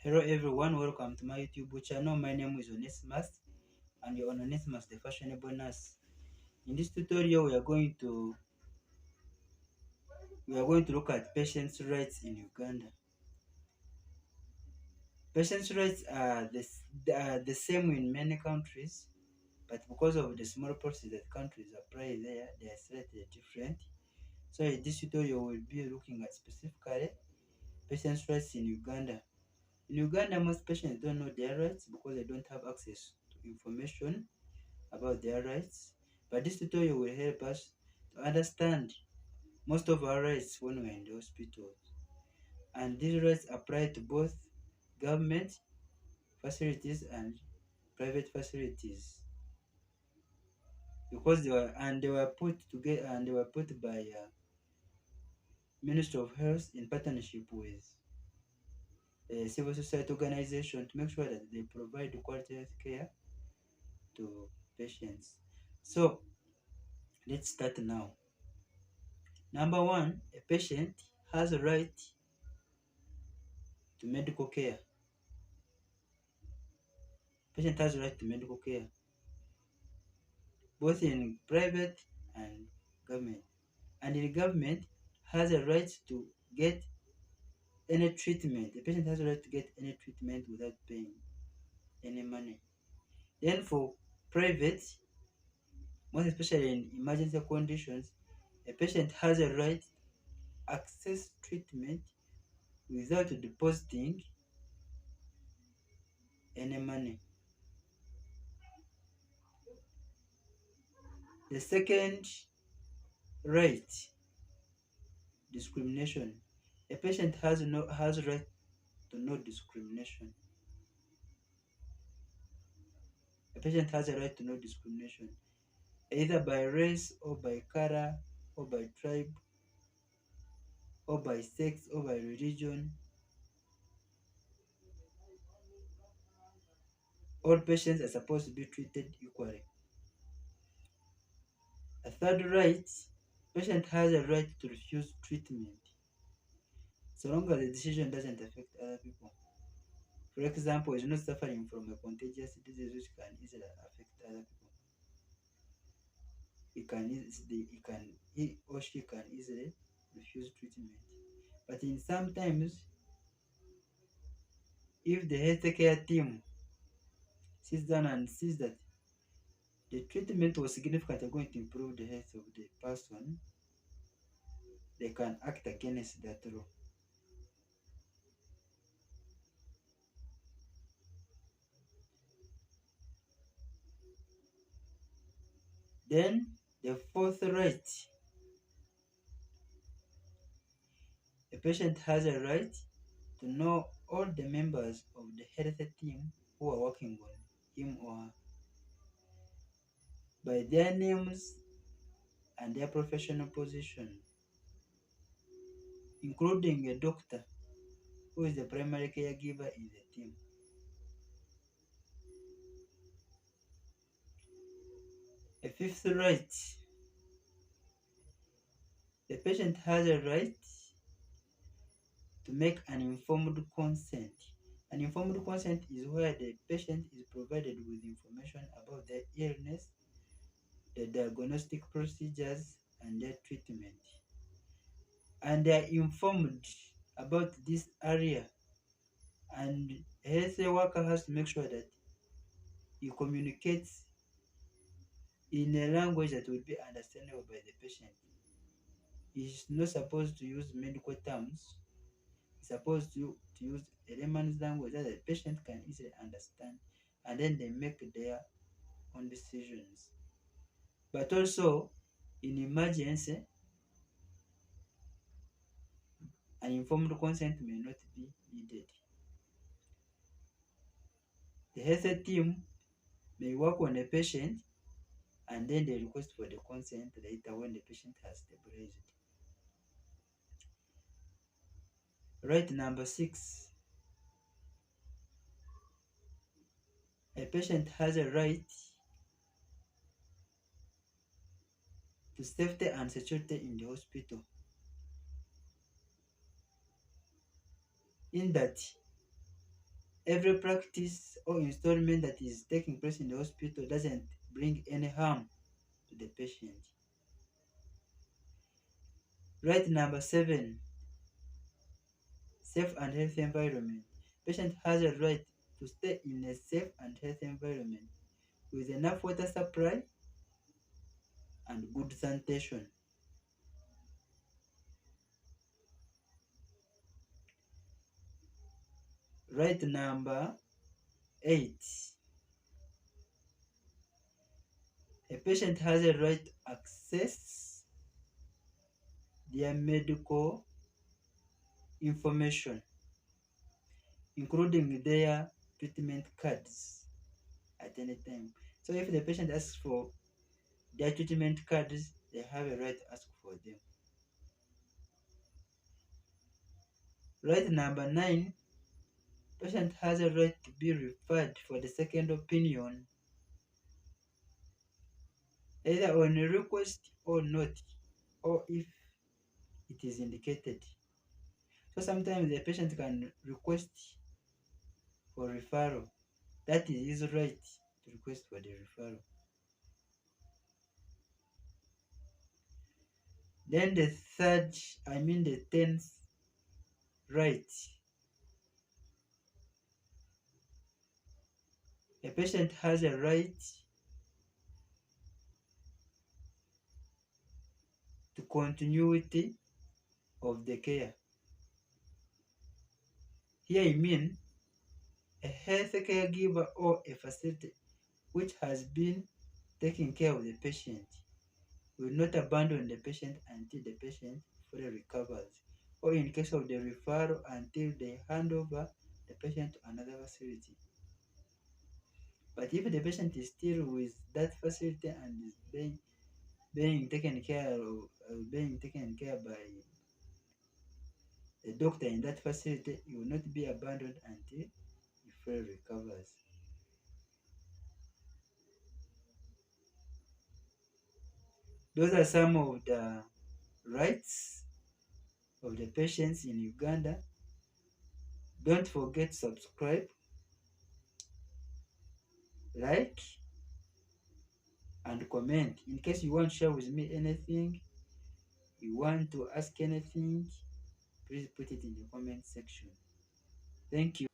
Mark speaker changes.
Speaker 1: Hello everyone, welcome to my YouTube channel. My name is Onesimus and you're on Onesimus the Fashionable Nurse. In this tutorial we are going to look at patients' rights in Uganda. Patients' rights are the same in many countries, but because of the small policies that countries apply there, they are slightly different. So in this tutorial we'll be looking at specifically patients' rights in Uganda. In Uganda, most patients don't know their rights because they don't have access to information about their rights. But this tutorial will help us to understand most of our rights when we're in the hospital. And these rights apply to both government facilities and private facilities because they were put together and they were put by Ministry of Health in partnership with a civil society organization to make sure that they provide quality health care to patients. So let's start now. Number one, a patient has a right to medical care. Patient has a right to medical care, both in private and government. And in government has a right to get any treatment. The patient has a right to get any treatment without paying any money. Then for private, most especially in emergency conditions, a patient has a right to access treatment without depositing any money. The second right, discrimination. A patient has right to no discrimination. A patient has a right to no discrimination, either by race or by color or by tribe or by sex or by religion. All patients are supposed to be treated equally. A third right, patient has a right to refuse treatment so long as the decision doesn't affect other people. For example, is not suffering from a contagious disease which can easily affect other people. He or she can easily refuse treatment. But in sometimes, if the healthcare team sits down and sees that the treatment was significantly going to improve the health of the person, they can act against that law. Then the fourth right, a patient has a right to know all the members of the health team who are working on him or her by their names and their professional position, including a doctor who is the primary caregiver in the team. A fifth right, the patient has a right to make an informed consent. An informed consent is where the patient is provided with information about their illness, the diagnostic procedures, and their treatment. And they are informed about this area. And a health worker has to make sure that he communicates in a language that will be understandable by the patient. He's not supposed to use medical terms. He's supposed to use a layman's language that the patient can easily understand, and then they make their own decisions. But also, in emergency, an informed consent may not be needed. The health team may work on a patient and then they request for the consent later when the patient has stabilized. Right number 6. A patient has a right to safety and security in the hospital. In that, Every practice or installment that is taking place in the hospital doesn't bring any harm to the patient. Right number 7, safe and healthy environment. Patient has a right to stay in a safe and healthy environment with enough water supply and good sanitation. Right number 8, a patient has a right to access their medical information, including their treatment cards at any time. So if the patient asks for their treatment cards, they have a right to ask for them. Right number 9, patient has a right to be referred for the second opinion, either on a request or not, or if it is indicated. So sometimes the patient can request for referral. That is his right to request for the referral. Then the 10th right. A patient has a right to continuity of the care. Here I mean a health caregiver or a facility which has been taking care of the patient will not abandon the patient until the patient fully recovers, or in case of the referral, until they hand over the patient to another facility. But if the patient is still with that facility and is being taken care of, being taken care by a doctor in that facility, he will not be abandoned until he fully recovers. Those are some of the rights of the patients in Uganda. Don't forget to subscribe, like, and comment. In case you want to share with me anything, you want to ask anything, please put it in the comment section. Thank you.